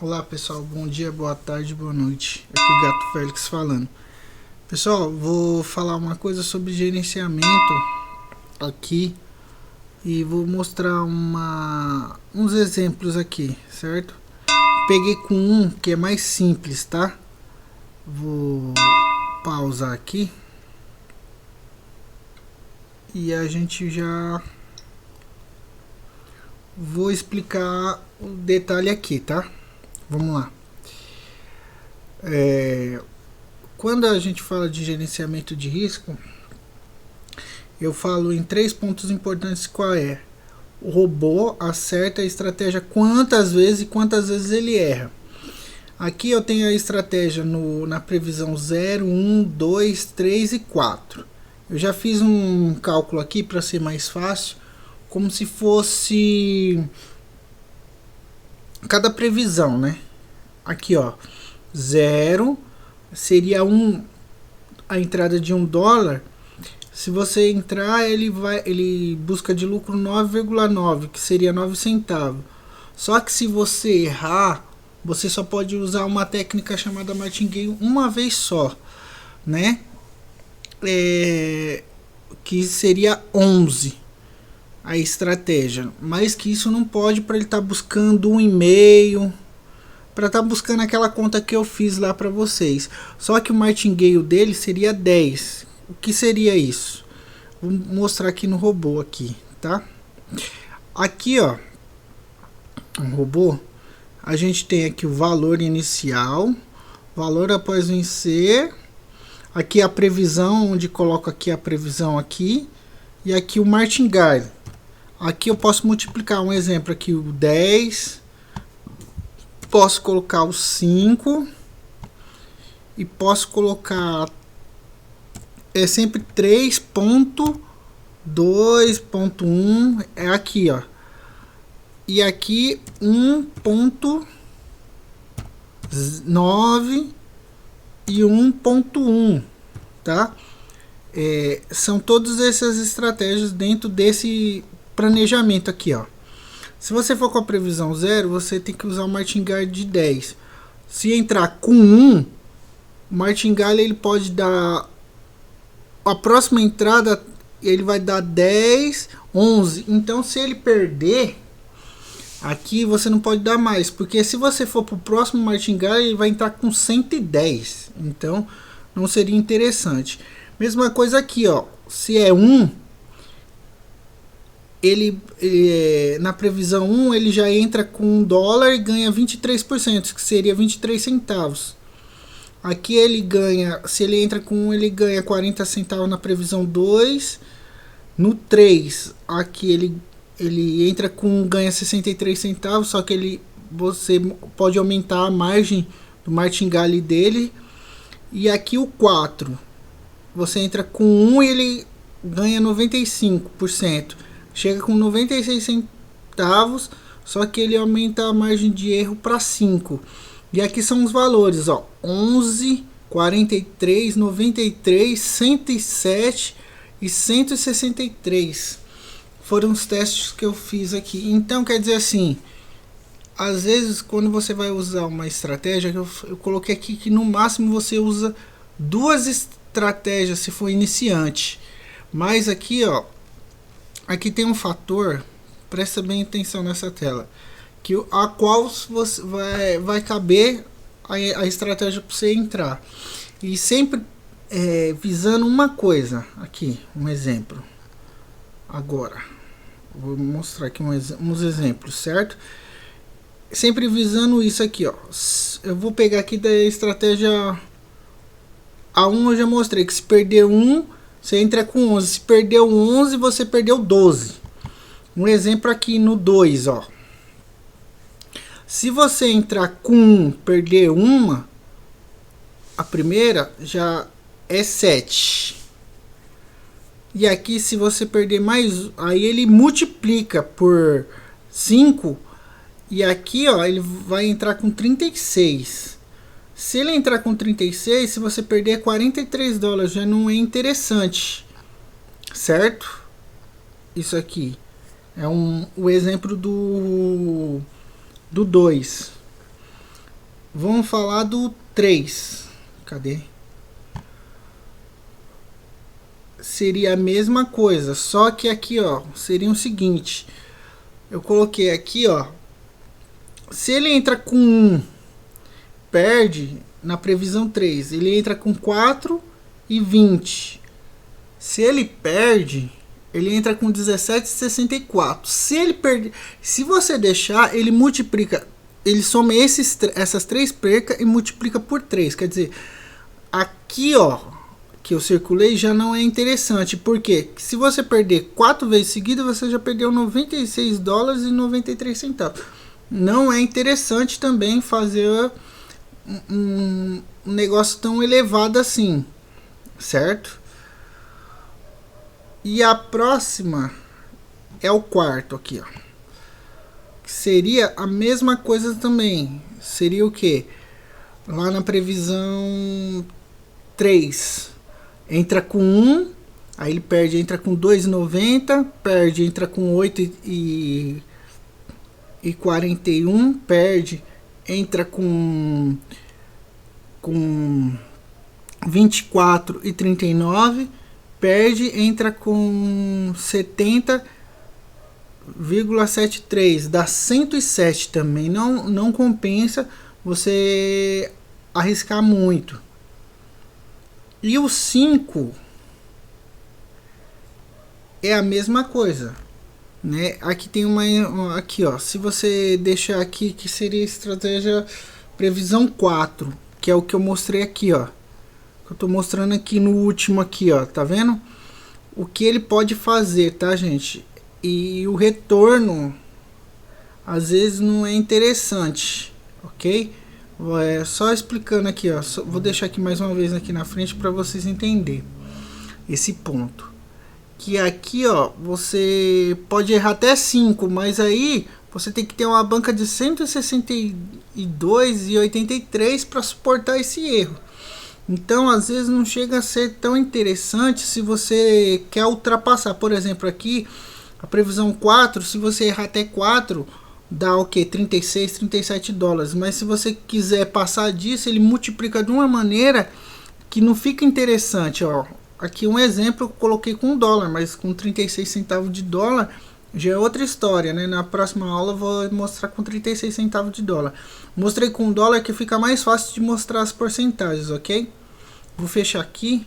Olá pessoal, bom dia, boa tarde, boa noite. Aqui é Gato Félix falando. Pessoal, vou falar uma coisa sobre gerenciamento aqui e vou mostrar uns exemplos aqui, certo? Peguei com um que é mais simples, tá? Vou pausar aqui e a gente já vou explicar o detalhe aqui, tá? Vamos lá. Quando a gente fala de gerenciamento de risco, eu falo em 3 pontos importantes. Qual é? O robô acerta a estratégia quantas vezes e quantas vezes ele erra. Aqui eu tenho a estratégia na previsão 0, 1, 2, 3 e 4. Eu já fiz um cálculo aqui para ser mais fácil, como se fosse cada previsão, né? Aqui ó, 0 seria a entrada de $1. Se você entrar, ele busca de lucro 9,9, que seria 9 centavos. Só que se você errar, você só pode usar uma técnica chamada martingale uma vez só, né? Que seria 11 a estratégia. Mais que isso não pode, para ele estar buscando 1,5, para estar buscando aquela conta que eu fiz lá para vocês. Só que o martingale dele seria 10. O que seria isso? Vou mostrar aqui no robô aqui, tá? Aqui, ó, um robô, a gente tem aqui o valor inicial, valor após vencer, aqui a previsão, onde coloco aqui a previsão aqui, e aqui o martingale. Aqui eu posso multiplicar, um exemplo aqui, o 10, posso colocar o 5 e posso colocar sempre 3.2.1 é aqui, ó. E aqui 1.9 e 1.1, tá? São todas essas estratégias dentro desse planejamento aqui, ó. Se você for com a previsão 0, você tem que usar o martingale de 10. Se entrar com 1, o martingale ele pode dar a próxima entrada, ele vai dar 10, 11. Então se ele perder aqui, você não pode dar mais, porque se você for para o próximo martingale, ele vai entrar com 110. Então não seria interessante. Mesma coisa aqui, ó. Se é 1, ele na previsão 1, ele já entra com $1 e ganha 23%, que seria 23 centavos. Aqui ele ganha, se ele entra com 1, ele ganha 40 centavos na previsão 2. No 3, aqui ele entra com ganha 63 centavos, só que você pode aumentar a margem do martingale dele. E aqui o 4, você entra com 1 e ele ganha 95%. Chega com 96 centavos, só que ele aumenta a margem de erro para 5. E aqui são os valores, ó, 11, 43, 93, 107 e 163. Foram os testes que eu fiz aqui. Então, quer dizer assim, às vezes quando você vai usar uma estratégia, eu coloquei aqui que no máximo você usa 2 estratégias se for iniciante. Mas aqui, ó, aqui tem um fator, presta bem atenção nessa tela, a qual você vai caber a estratégia para você entrar. E sempre visando uma coisa. Aqui, um exemplo. Agora, vou mostrar aqui uns exemplos, certo? Sempre visando isso aqui, ó. Eu vou pegar aqui da estratégia A1, eu já mostrei que se perder 1, você entra com 11. Se perdeu 11, você perdeu 12. Um exemplo aqui no 2, ó. Se você entrar com 1, perder uma, a primeira já é 7. E aqui se você perder mais, aí ele multiplica por 5. E aqui, ó, ele vai entrar com 36. Se ele entrar com 36, se você perder $43, já não é interessante, certo? Isso aqui é o exemplo do 2. Vamos falar do 3. Cadê? Seria a mesma coisa, só que aqui, ó, seria o seguinte. Eu coloquei aqui, ó. Se ele entra com 1, perde na previsão 3. Ele entra com 4 e 20. Se ele perde, ele entra com 17,64. Se ele perder, se você deixar, ele multiplica, ele soma essas 3 percas e multiplica por 3. Quer dizer, aqui, ó, que eu circulei já não é interessante. Porque se você perder 4 vezes seguidas, você já perdeu 96 dólares e 93 centavos. Não é interessante também fazer um negócio tão elevado assim, certo? E a próxima é o quarto aqui, ó. Seria a mesma coisa também. Seria o que? Lá na previsão 3. Entra com 1, aí ele perde, entra com 2,90, perde, entra com 8,41, perde, entra com 24,39, perde, entra com 70,73, dá 107 também. Não compensa você arriscar muito. E o 5 é a mesma coisa, né? Aqui tem aqui, ó, se você deixar aqui, que seria estratégia previsão 4, que é o que eu mostrei aqui, ó. Eu tô mostrando aqui no último aqui, ó, tá vendo? O que ele pode fazer, tá, gente? E o retorno às vezes não é interessante, ok? Só explicando aqui, ó. Vou deixar aqui mais uma vez aqui na frente para vocês entenderem esse ponto. Que aqui, ó, você pode errar até 5, mas aí você tem que ter uma banca de 162,83 para suportar esse erro. Então, às vezes não chega a ser tão interessante se você quer ultrapassar. Por exemplo, aqui a previsão 4, se você errar até 4, dá o que? 36, 37 dólares. Mas se você quiser passar disso, ele multiplica de uma maneira que não fica interessante, ó. Aqui um exemplo eu coloquei com $1, mas com 36 centavos de dólar já é outra história, né? Na próxima aula eu vou mostrar com 36 centavos de dólar. Mostrei com $1 que fica mais fácil de mostrar as porcentagens, ok? Vou fechar aqui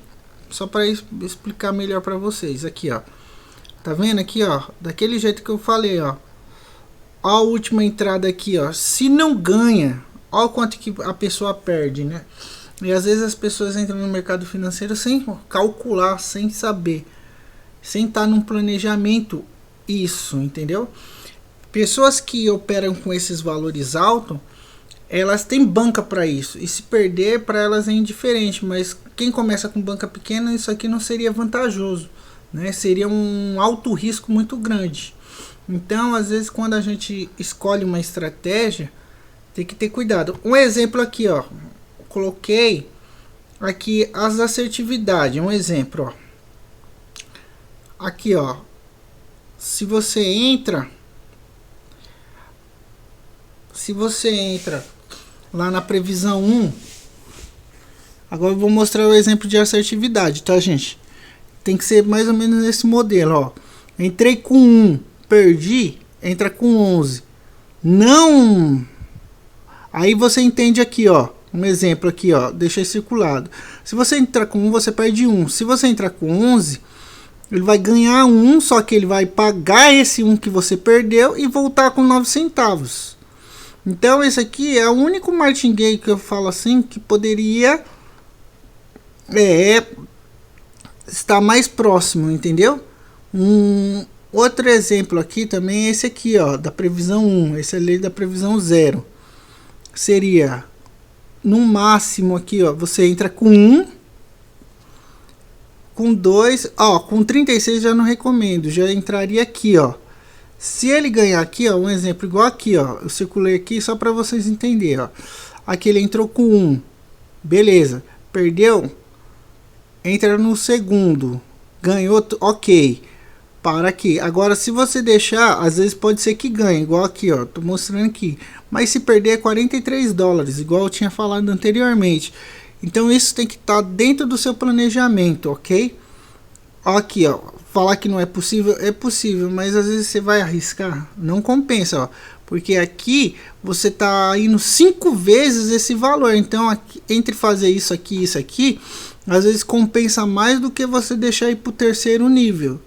só para explicar melhor para vocês. Aqui, ó. Tá vendo aqui, ó? Daquele jeito que eu falei, ó. Ó a última entrada aqui, ó. Se não ganha, ó o quanto que a pessoa perde, né? E às vezes as pessoas entram no mercado financeiro sem calcular, sem saber, sem estar num planejamento, isso, entendeu? Pessoas que operam com esses valores altos, elas têm banca para isso. E se perder, para elas é indiferente. Mas quem começa com banca pequena, isso aqui não seria vantajoso, né? Seria um alto risco muito grande. Então, às vezes, quando a gente escolhe uma estratégia, tem que ter cuidado. Um exemplo aqui, ó. Coloquei aqui as assertividades. Um exemplo, ó. Aqui, ó. Se você entra lá na previsão 1, agora eu vou mostrar o exemplo de assertividade, tá, gente? Tem que ser mais ou menos nesse modelo, ó. Entrei com 1, perdi, entra com 11. Não. Aí você entende aqui, ó. Um exemplo aqui, ó. Deixei circulado. Se você entrar com 1, você perde 1. Se você entrar com 11, ele vai ganhar 1, só que ele vai pagar esse 1 que você perdeu e voltar com 9 centavos. Então esse aqui é o único martingale que eu falo assim que poderia estar mais próximo, entendeu? Outro exemplo aqui também é esse aqui, ó, da previsão 1. Esse é a lei da previsão 0. Seria no máximo aqui, ó, você entra com 1, com 2, ó, com 36 já não recomendo, já entraria aqui, ó. Se ele ganhar aqui, ó, um exemplo igual aqui, ó, eu circulei aqui só para vocês entenderem, ó. Aqui ele entrou com 1, beleza, perdeu, entra no segundo, ganhou, ok, para aqui. Agora, se você deixar, às vezes pode ser que ganhe, igual aqui, ó, tô mostrando aqui. Mas se perder é 43 dólares, igual eu tinha falado anteriormente. Então isso tem que estar dentro do seu planejamento, ok? Ó, aqui, ó, falar que não é possível, mas às vezes você vai arriscar, não compensa, ó. Porque aqui você tá indo 5 vezes esse valor. Então, aqui, entre fazer isso aqui e isso aqui, às vezes compensa mais do que você deixar ir pro terceiro nível,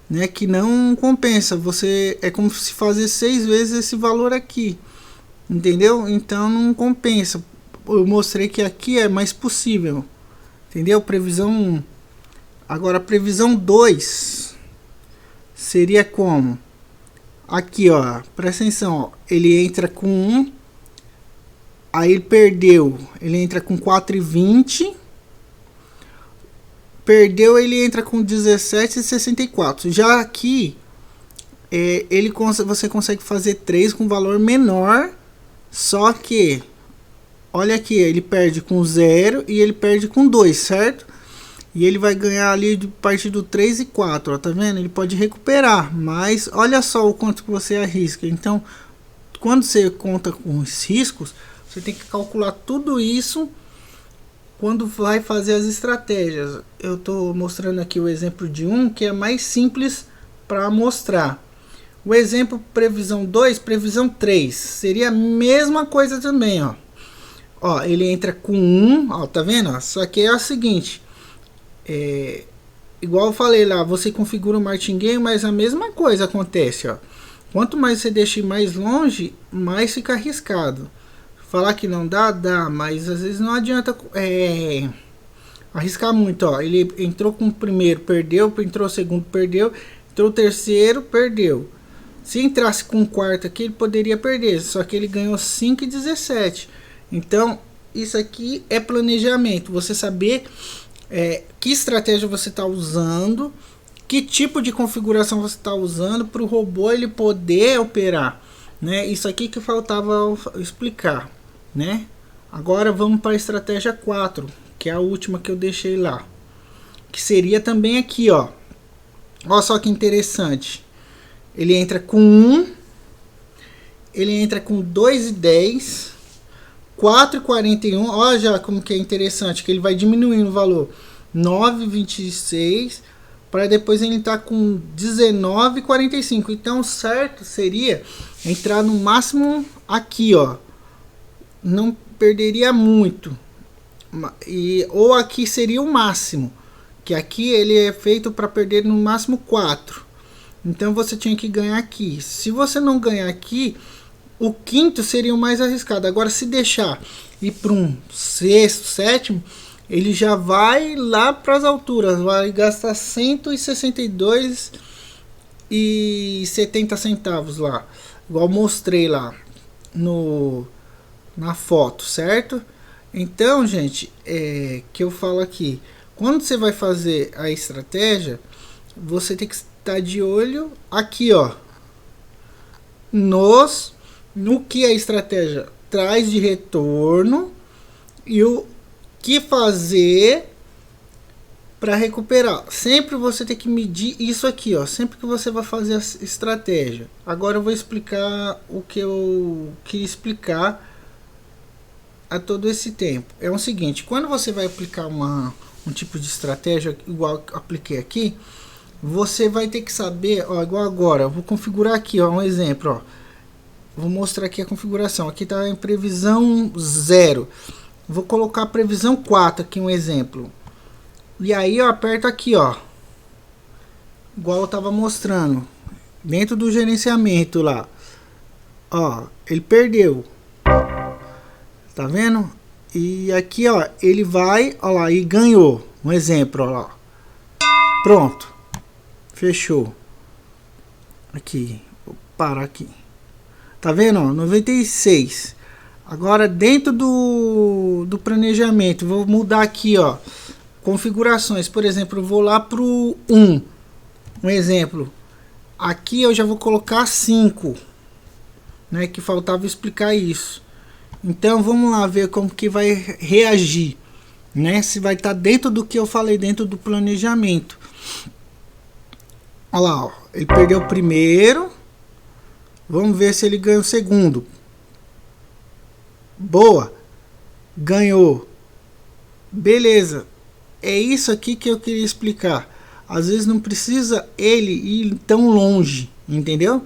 né? Que não compensa. Você é como se fazer 6 vezes esse valor aqui, entendeu? Então não compensa. Eu mostrei que aqui é mais possível, entendeu? Previsão 1. Agora, previsão 2 seria como? Aqui, ó, presta atenção, ó, ele entra com 1, aí ele perdeu, ele entra com 4,20, perdeu, ele entra com 17,64. Já aqui, você consegue fazer 3 com valor menor, só que, olha aqui, ele perde com 0 e ele perde com 2, certo? E ele vai ganhar ali de partir do 3 e 4, ó, tá vendo? Ele pode recuperar, mas olha só o quanto que você arrisca. Então, quando você conta com os riscos, você tem que calcular tudo isso quando vai fazer as estratégias. Eu tô mostrando aqui o exemplo de um que é mais simples para mostrar. O exemplo previsão 2, previsão 3, seria a mesma coisa também, ó. Ó, ele entra com 1, ó, tá vendo? Só que é o seguinte, igual eu falei lá, você configura o martingale, mas a mesma coisa acontece, ó. Quanto mais você deixa ir mais longe, mais fica arriscado. Falar que não dá, dá, mas às vezes não adianta arriscar muito, ó. Ele entrou com o primeiro, perdeu, entrou o segundo, perdeu, entrou o terceiro, perdeu. Se entrasse com o quarto aqui, ele poderia perder, só que ele ganhou 5,17. Então, isso aqui é planejamento, você saber que estratégia você está usando, que tipo de configuração você está usando para o robô ele poder operar, né? Isso aqui que faltava explicar, né? Agora vamos para a estratégia 4, que é a última que eu deixei lá, que seria também aqui, ó. Olha só que interessante, ele entra com 1, ele entra com 2,10, 4,41, olha já como que é interessante, que ele vai diminuindo o valor, 9,26, para depois ele estar com 19,45. Então, certo seria entrar no máximo aqui, ó, não perderia muito, ou aqui seria o máximo, que aqui ele é feito para perder no máximo 4. Então você tinha que ganhar aqui. Se você não ganhar aqui, o quinto seria o mais arriscado. Agora, se deixar ir para um sexto, sétimo, ele já vai lá para as alturas, vai gastar 162,70 centavos lá, igual mostrei lá na foto, certo? Então, gente, que eu falo aqui, quando você vai fazer a estratégia, você tem que estar de olho aqui, ó, no que a estratégia traz de retorno e o que fazer para recuperar. Sempre você tem que medir isso aqui, ó, sempre que você vai fazer a estratégia. Agora eu vou explicar o que eu queria explicar a todo esse tempo. É o seguinte, quando você vai aplicar um tipo de estratégia igual eu apliquei aqui, você vai ter que saber, ó, igual agora, eu vou configurar aqui, ó, um exemplo, ó. Vou mostrar aqui a configuração. Aqui está em previsão 0. Vou colocar a previsão 4 aqui, um exemplo. E aí eu aperto aqui, ó. Igual eu estava mostrando. Dentro do gerenciamento lá. Ó, ele perdeu. Tá vendo? E aqui, ó, ele vai, ó lá, e ganhou. Um exemplo, ó lá. Pronto. Fechou. Aqui. Vou parar aqui. Tá vendo? Ó, 96. Agora dentro do planejamento, vou mudar aqui, ó, configurações. Por exemplo, eu vou lá pro 1. Um exemplo. Aqui eu já vou colocar 5, né, que faltava explicar isso. Então vamos lá ver como que vai reagir, né? Se vai estar dentro do que eu falei dentro do planejamento. Olha lá, ó, ele perdeu o primeiro. Vamos ver se ele ganha o segundo. Boa. Ganhou. Beleza. É isso aqui que eu queria explicar. Às vezes não precisa ele ir tão longe, entendeu?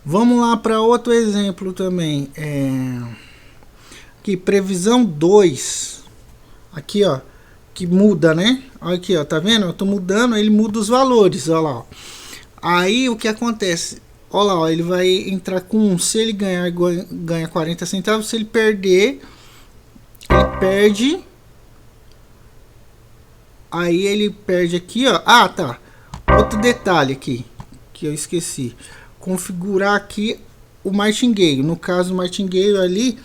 Vamos lá para outro exemplo também. Aqui, previsão 2. Aqui, ó, que muda, né? Olha aqui, ó, tá vendo? Eu tô mudando, ele muda os valores, olha lá, ó. Aí o que acontece? Olha lá, ó, ele vai entrar com 1. Se ele ganhar, ganha 40 centavos. Se ele perder, ele perde. Aí ele perde aqui, ó. Ah, tá. Outro detalhe aqui que eu esqueci. Configurar aqui o martingale. No caso, o martingale ali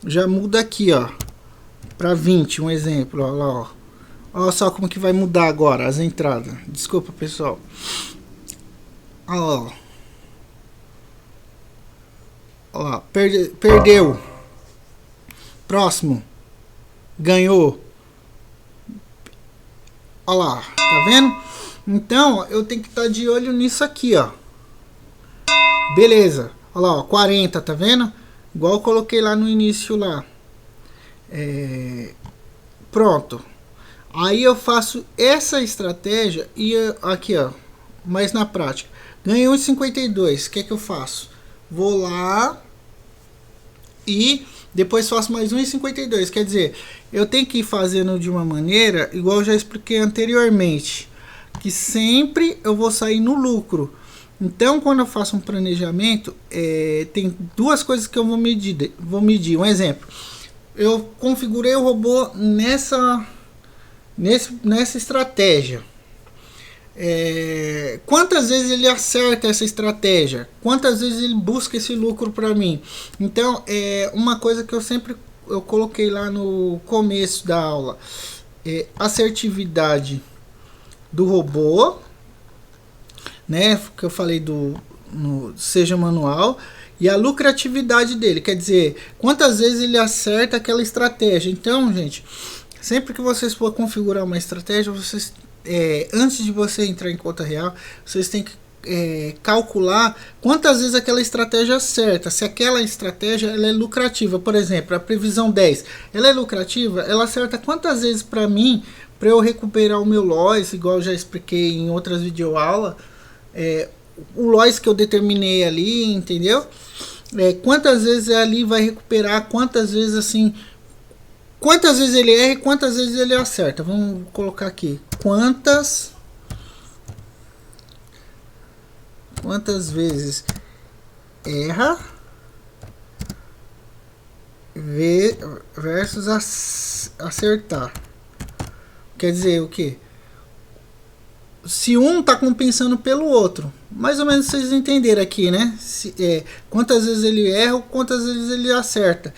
já muda aqui, ó, para 20, um exemplo, ó lá, ó. Olha só como que vai mudar agora as entradas. Desculpa, pessoal. Ó. Ó, perdeu. Próximo. Ganhou. Olha lá, tá vendo? Então, eu tenho que estar de olho nisso aqui, ó. Beleza. Olha lá, ó, 40, tá vendo? Igual eu coloquei lá no início lá. Pronto. Aí eu faço essa estratégia e aqui, ó, mas na prática. Ganhei 1,52. O que é que eu faço? Vou lá e depois faço mais 1,52. Quer dizer, eu tenho que ir fazendo de uma maneira, igual eu já expliquei anteriormente, que sempre eu vou sair no lucro. Então, quando eu faço um planejamento, tem duas coisas que eu vou medir. Um exemplo, eu configurei o robô nessa estratégia. Quantas vezes ele acerta essa estratégia? Quantas vezes ele busca esse lucro para mim? Então, uma coisa que eu coloquei lá no começo da aula, assertividade do robô, né, que eu falei no seja manual, e a lucratividade dele, quer dizer, quantas vezes ele acerta aquela estratégia. Então, gente, sempre que vocês for configurar uma estratégia, vocês antes de você entrar em conta real, vocês têm que calcular quantas vezes aquela estratégia acerta, se aquela estratégia ela é lucrativa. Por exemplo, a previsão 10, ela é lucrativa, ela acerta quantas vezes para mim, para eu recuperar o meu loss, igual eu já expliquei em outras videoaulas, o loss que eu determinei ali, entendeu? Quantas vezes ali vai recuperar, quantas vezes assim, quantas vezes ele erra e quantas vezes ele acerta. Vamos colocar aqui, quantas vezes erra versus acertar. Quer dizer o que? Se um tá compensando pelo outro, mais ou menos vocês entenderam aqui, né? Quantas vezes ele erra, quantas vezes ele acerta,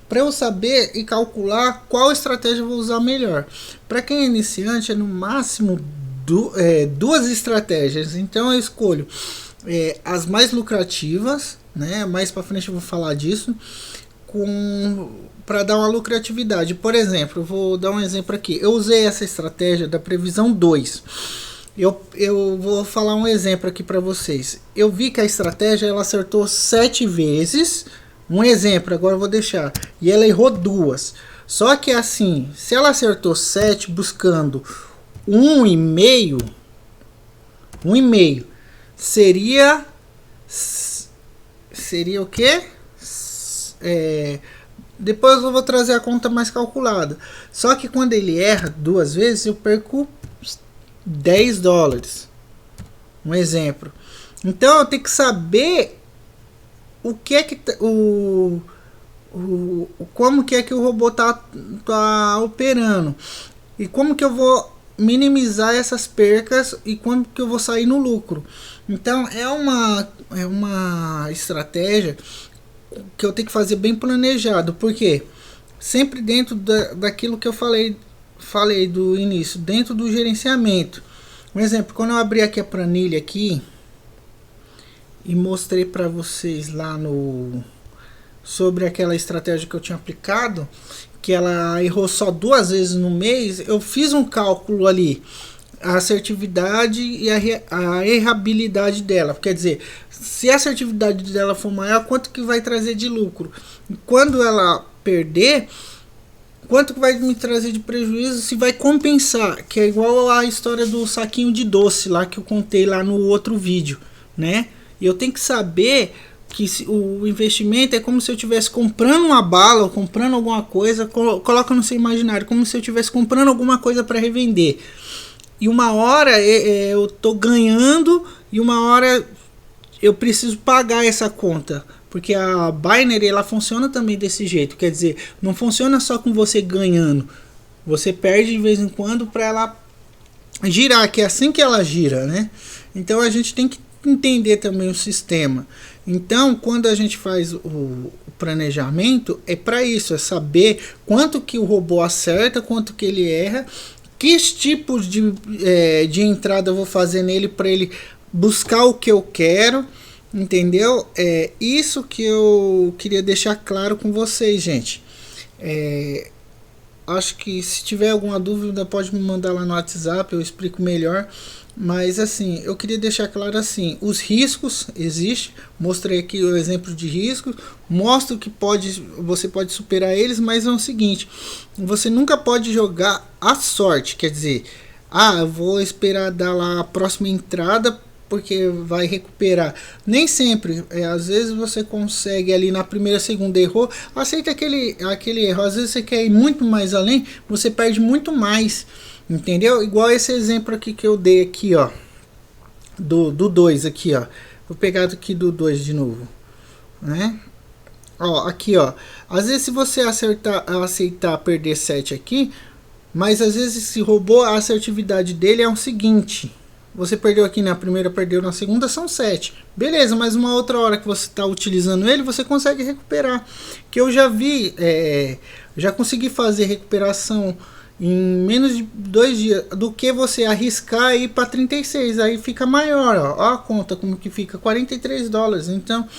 para eu saber e calcular qual estratégia eu vou usar melhor. Para quem é iniciante, é no máximo duas estratégias. Então eu escolho as mais lucrativas, né? Mais para frente eu vou falar disso, para dar uma lucratividade. Por exemplo, eu vou dar um exemplo aqui. Eu usei essa estratégia da previsão 2. Eu vou falar um exemplo aqui para vocês. Eu vi que a estratégia ela acertou 7 vezes. Um exemplo, agora eu vou deixar. E ela errou 2. Só que assim, se ela acertou 7 buscando 1,5, seria o quê? Depois eu vou trazer a conta mais calculada. Só que quando ele erra 2 vezes, eu perco $10. Um exemplo. Então eu tenho que saber o que é que como que é que o robô tá operando e como que eu vou minimizar essas percas e como que eu vou sair no lucro. Então é uma estratégia que eu tenho que fazer bem planejado, porque sempre dentro daquilo que eu falei do início, dentro do gerenciamento. Um exemplo, quando eu abri aqui a planilha aqui e mostrei para vocês lá sobre aquela estratégia que eu tinha aplicado, que ela errou só 2 vezes no mês, eu fiz um cálculo ali. a assertividade e a errabilidade dela. Quer dizer, se a assertividade dela for maior, quanto que vai trazer de lucro? Quando ela perder, quanto que vai me trazer de prejuízo, se vai compensar, que é igual a história do saquinho de doce lá que eu contei lá no outro vídeo, né? E eu tenho que saber que o investimento é como se eu estivesse comprando uma bala ou comprando alguma coisa, coloca no seu imaginário, como se eu estivesse comprando alguma coisa para revender. E uma hora eu tô ganhando e uma hora eu preciso pagar essa conta. Porque a Binary ela funciona também desse jeito. Quer dizer, não funciona só com você ganhando. Você perde de vez em quando para ela girar, que é assim que ela gira, né? Então a gente tem que entender também o sistema. Então, quando a gente faz o planejamento, é para isso, é saber quanto que o robô acerta, quanto que ele erra, que tipos de entrada eu vou fazer nele para ele buscar o que eu quero, entendeu? É isso que eu queria deixar claro com vocês, gente. Acho que se tiver alguma dúvida pode me mandar lá no WhatsApp, eu explico melhor. Mas assim, eu queria deixar claro assim, os riscos existem, mostrei aqui o exemplo de riscos, mostro que você pode superar eles, mas é o seguinte, você nunca pode jogar à sorte, quer dizer, eu vou esperar dar lá a próxima entrada porque vai recuperar. Nem sempre, às vezes você consegue ali na primeira, segunda errou, aceita aquele erro, às vezes você quer ir muito mais além, você perde muito mais. Entendeu? Igual esse exemplo aqui que eu dei aqui, ó. Do 2 aqui, ó. Vou pegar aqui do 2 de novo. Né? Ó, aqui, ó. Às vezes se você aceitar perder 7 aqui, mas às vezes se roubou, a assertividade dele é o seguinte. Você perdeu aqui na primeira, perdeu na segunda, são 7. Beleza, mas uma outra hora que você está utilizando ele, você consegue recuperar. Que eu já vi, já consegui fazer recuperação em menos de 2 dias, do que você arriscar ir para 36, aí fica maior, ó a conta como que fica, $43. Então,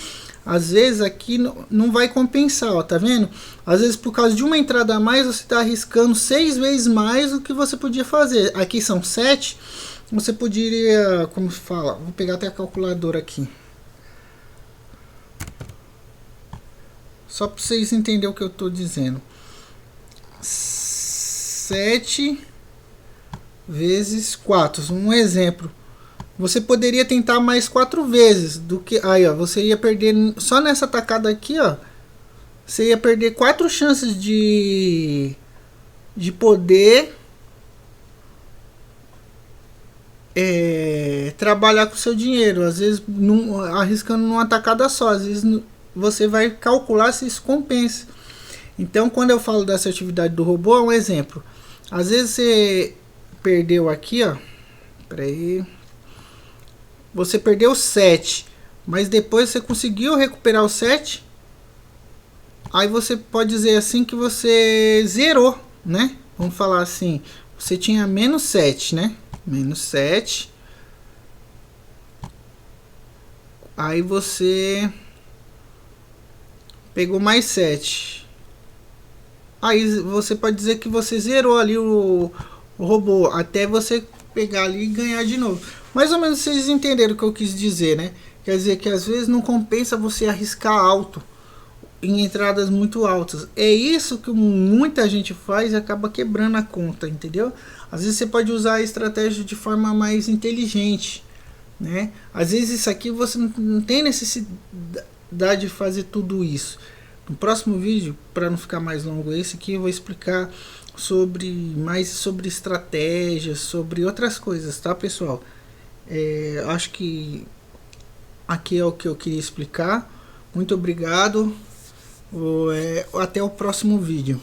às vezes aqui não vai compensar, ó, tá vendo? Às vezes por causa de uma entrada a mais, você está arriscando 6 vezes mais do que você podia fazer. Aqui são 7, você poderia, como fala, vou pegar até a calculadora aqui. Só para vocês entenderem o que eu estou dizendo. 7 vezes 4, um exemplo. Você poderia tentar mais 4 vezes do que aí, ó, você ia perder só nessa tacada aqui, ó. Você ia perder 4 chances de poder trabalhar com o seu dinheiro, às vezes arriscando numa tacada só, às vezes você vai calcular se isso compensa. Então, quando eu falo da assertividade do robô, é um exemplo. Às vezes você perdeu aqui, ó. Peraí. Você perdeu 7, mas depois você conseguiu recuperar o 7. Aí você pode dizer assim que você zerou, né? Vamos falar assim. Você tinha menos 7, né? Menos 7. Aí você pegou mais 7. Aí você pode dizer que você zerou ali o robô, até você pegar ali e ganhar de novo. Mais ou menos vocês entenderam o que eu quis dizer, né? Quer dizer que às vezes não compensa você arriscar alto em entradas muito altas. É isso que muita gente faz e acaba quebrando a conta, entendeu? Às vezes você pode usar a estratégia de forma mais inteligente, né? Às vezes isso aqui você não tem necessidade de fazer tudo isso. No próximo vídeo, para não ficar mais longo esse aqui, eu vou explicar mais sobre estratégias, sobre outras coisas, tá, pessoal? Acho que aqui é o que eu queria explicar. Muito obrigado. Até o próximo vídeo.